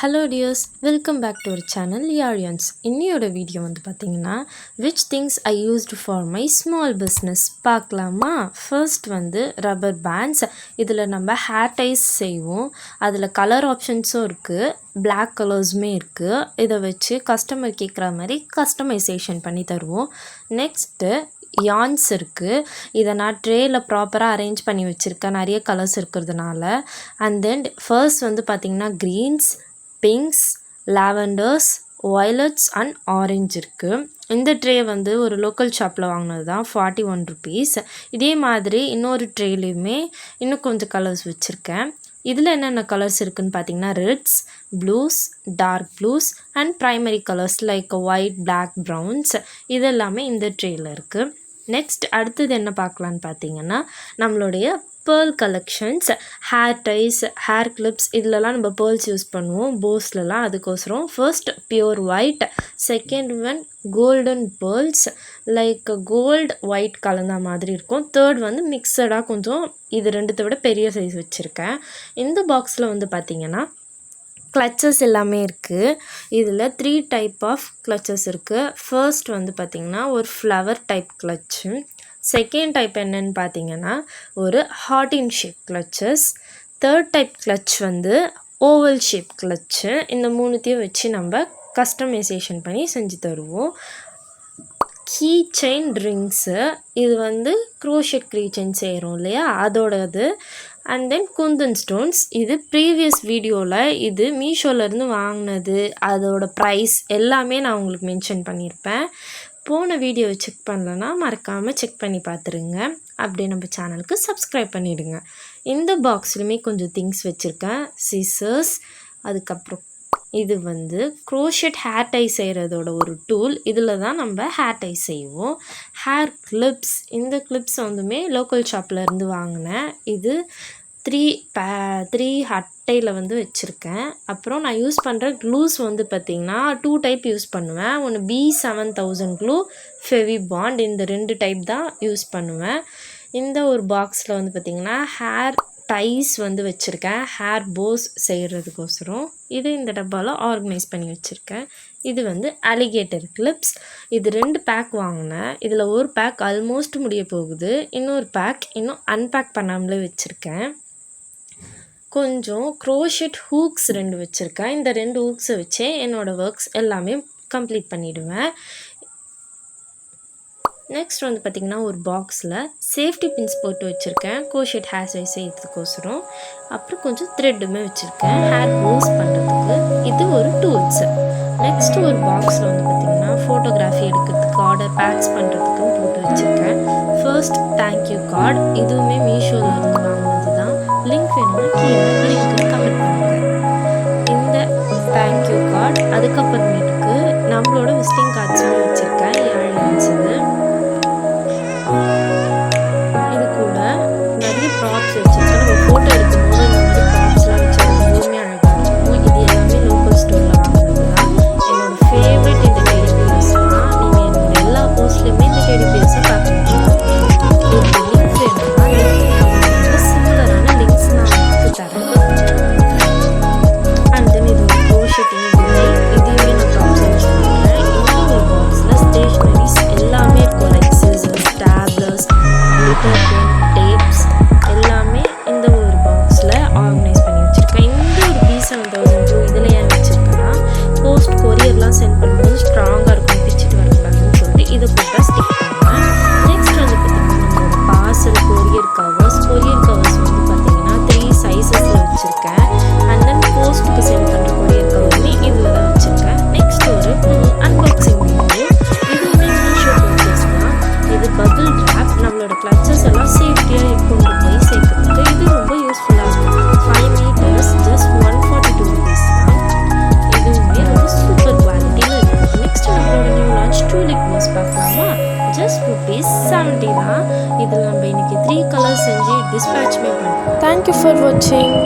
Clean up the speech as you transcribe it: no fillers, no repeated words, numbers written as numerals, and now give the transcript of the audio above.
Hello dears, welcome back to our channel Yarians. இன்னையோட video வந்து பார்த்தீங்கன்னா which things I used for my small business பார்க்கலாமா. First வந்து rubber pants. இதில் நம்ம ஹேர் டைஸ் செய்வோம். அதில் கலர் ஆப்ஷன்ஸும் இருக்குது, பிளாக் கலர்ஸுமே இருக்குது. இதை வச்சு கஸ்டமர் கேட்குற மாதிரி கஸ்டமைசேஷன் பண்ணி தருவோம். நெக்ஸ்ட்டு யான்ஸ் இருக்குது. இதை நான் ட்ரேயில் ப்ராப்பராக அரேஞ்ச் பண்ணி வச்சுருக்கேன், நிறைய கலர்ஸ் இருக்கிறதுனால. அண்ட் தென் ஃபர்ஸ்ட் வந்து பார்த்திங்கன்னா greens, pinks, lavenders, violets and orange இருக்குது. இந்த ட்ரே வந்து ஒரு லோக்கல் ஷாப்பில் வாங்கினது தான், 41 rupees. இதே மாதிரி இன்னொரு ட்ரேலையுமே இன்னும் கொஞ்சம் கலர்ஸ் வச்சுருக்கேன். இதில் என்னென்ன கலர்ஸ் இருக்குதுன்னு பார்த்தீங்கன்னா reds, blues, dark blues and primary colours like white, black, browns இது எல்லாமே இந்த ட்ரேயில் இருக்குது. நெக்ஸ்ட் அடுத்தது என்ன பார்க்கலான்னு பார்த்தீங்கன்னா நம்மளுடைய pearl collections, hair ties, hair clips இதிலலாம் நம்ம பேர்ல்ஸ் யூஸ் பண்ணுவோம் போஸ்லலாம். அதுக்கோசரம் first pure white, second one golden pearls like gold white கலந்த மாதிரி இருக்கும். தேர்ட் வந்து மிக்சடாக கொஞ்சம் இது ரெண்டுத்தை விட பெரிய சைஸ் வச்சுருக்கேன். இந்த பாக்ஸில் வந்து பார்த்திங்கன்னா கிளச்சஸ் எல்லாமே இருக்குது. இதில் 3 டைப் ஆஃப் கிளச்சஸ் இருக்குது. ஃபர்ஸ்ட் வந்து பார்த்திங்கன்னா ஒரு flower type clutch, second type என்னன்னு பார்த்தீங்கன்னா ஒரு heart in shape clutches, third type clutch வந்து ஓவல் ஷேப் கிளச்சு. இந்த மூணுத்தையும் வச்சு நம்ம கஸ்டமைசேஷன் பண்ணி செஞ்சு தருவோம். கீ செயின் ரிங்ஸு, இது வந்து க்ரோஷெட் கீ செயின் செய்கிறோம் இல்லையா அதோடது. அண்ட் தென் குந்தன் ஸ்டோன்ஸ், இது ப்ரீவியஸ் வீடியோவில் இது மீஷோலேருந்து வாங்கினது, அதோட ப்ரைஸ் எல்லாமே நான் உங்களுக்கு மென்ஷன் பண்ணியிருப்பேன். போன வீடியோவை செக் பண்ணலன்னா மறக்காமல் செக் பண்ணி பார்த்துருங்க. அப்படியே நம்ம சேனலுக்கு சப்ஸ்கிரைப் பண்ணிவிடுங்க. இந்த பாக்ஸ்லையுமே கொஞ்சம் திங்ஸ் வச்சுருக்கேன். சிசர்ஸ், அதுக்கப்புறம் இது வந்து க்ரோஷெட் ஹேர் டை செய்கிறதோட ஒரு டூல். இதில் தான் நம்ம ஹேர் டை செய்வோம். ஹேர் கிளிப்ஸ், இந்த கிளிப்ஸ் வந்துமே லோக்கல் ஷாப்பில் இருந்து வாங்கினேன். இது 3 அட்டையில் வந்து வச்சுருக்கேன். அப்புறம் நான் யூஸ் பண்ணுற க்ளூஸ் வந்து பார்த்திங்கன்னா 2 டைப் யூஸ் பண்ணுவேன். ஒன்று B7000 க்ளூ, ஃபெவிபாண்ட், இந்த 2 டைப் தான் யூஸ் பண்ணுவேன். இந்த ஒரு பாக்ஸில் வந்து பார்த்திங்கன்னா ஹேர் டைஸ் வந்து வச்சுருக்கேன், ஹேர் போஸ் செய்கிறதுக்கோசரம். இது இந்த டப்பாவில் ஆர்கனைஸ் பண்ணி வச்சுருக்கேன். இது வந்து அலிகேட்டர் கிளிப்ஸ். இது 2 பேக் வாங்கினேன். இதில் ஒரு பேக் ஆல்மோஸ்ட் முடிய போகுது, இன்னொரு பேக் இன்னும் அன்பேக் பண்ணாமலே வச்சுருக்கேன். கொஞ்சம் க்ரோஷெட் ஹூக்ஸ் 2 வச்சுருக்கேன். இந்த 2 ஹூக்ஸை வச்சே என்னோடய ஒர்க்ஸ் எல்லாமே கம்ப்ளீட் பண்ணிவிடுவேன். நெக்ஸ்ட் வந்து பார்த்திங்கன்னா ஒரு பாக்ஸில் சேஃப்டி பின்ஸ் போட்டு வச்சுருக்கேன், க்ரோஷெட் ஹேர் டை செய்யறதுக்கோசரம். அப்புறம் கொஞ்சம் த்ரெட்டுமே வச்சுருக்கேன் ஹேர் க்ளோஸ் பண்ணுறதுக்கு. இது ஒரு டூல்ஸு. நெக்ஸ்ட் ஒரு பாக்ஸில் வந்து பார்த்திங்கன்னா ஃபோட்டோகிராஃபி எடுக்கிறதுக்கு, ஆர்டர் பேக்ஸ் பண்ணுறதுக்குன்னு போட்டு வச்சுருக்கேன். ஃபர்ஸ்ட் தேங்க்யூ கார்டு, இதுவுமே மீஷோவில் இருந்து வாங்கினது தான். லிங்க் வேணும்னா கீழே லிங்க் கமெண்ட் பண்ணுங்கள். இந்த தேங்க்யூ கார்டு, அதுக்கப்புறமேட்டுக்கு நம்மளோட விசிட்டிங் கார்ட்ஸுமே வச்சுருக்கேன். இது கூட நிறைய ப்ராப்ஸ் வச்சுருக்கேன். நம்ம ஃபோட்டோ எடுக்கும்போது இந்த மாதிரி ப்ராப்ஸ்லாம் வச்சுருக்கோம், ரொம்பவுமே அழகாக இருக்கும். இது எல்லாமே லோக்கல் ஸ்டோரில் வாங்கினது தான். என்னோடய ஃபேவரட் இந்த டெடி பியர்ஸ் தான். நீங்கள் என்னோட எல்லா போஸ்ட்லேயுமே இந்த டெடி பியர்ஸை பார்க்க முடியும். இதுக்கு லிங்க் வேணும்னா சிமிலரான லிங்க்ஸ் நான் உங்களுக்கு தரேன். அண்ட் தென் இது ஒரு க்ரோஷெட்டிங் இல்லை, இதையுமே நான் ப்ராப்ஸ் யூஸ் பண்ணுறேன். இந்த ஒரு பாக்ஸில் ஸ்டேஷ்னரிஸ் எல்லாமே இருக்கும், like scissors, staplers, glitter pen, tapes எல்லாமே இந்த ஒரு பாக்ஸில் ஆர்கனைஸ் பண்ணி வச்சுருக்கேன். இந்த ஒரு B7000 க்ளூ இதில் ஏன் வச்சுருக்கேன்னா போஸ்ட் கொரியர்லாம் சென்ட் பண்ணும்போது ஸ்ட்ராங்காக இருக்கும், பிச்சுட்டு வரக்கூடாதுன்னு சொல்லிட்டு இதை போட்டால் ஸ்டிக் பண்ணுவேன். நெக்ஸ்ட் வந்து பார்த்திங்கன்னா நம்மளோட பார்சல் கொரியர் கவர்ஸ் வந்து பார்த்திங்கன்னா 3 சைஸஸில் வச்சுருக்கேன். அண்ட் தென் போஸ்ட்டுக்கு சென்ட் பண்ணுற கொரியர் கவருமே இதில் தான் வச்சுருக்கேன். நெக்ஸ்ட் ஒரு அன்பாக்சிங் வீடியோ, இதுவுமே மீஷோ பர்ச்சேஸ் தான். இது பபிள் ட்ராப், நம்மளோட கிளச்சஸ் எல்லாம் சேஃப்டியாக கொண்டு போய் சேர்க்கறதுக்கு இது ரொம்ப யூஸ்ஃபுல்லாக இருக்கும். 5 meters ஜஸ்ட் 142 rupees தான். இதுவுமே ரொம்ப சூப்பர் குவாலிட்டியில் இருக்குது. நெக்ஸ்ட் நம்மளோட நியூ லான்ச் டூலிக் போஸ் பார்க்கலாமா. ஜஸ்ட் ₹70 தான். இதில் நம்ம இன்றைக்கி 3 கலர்ஸ் செஞ்சு டிஸ்பேட்ச்மே பண்ணுறோம். தேங்க்யூ ஃபார் வாட்சிங்.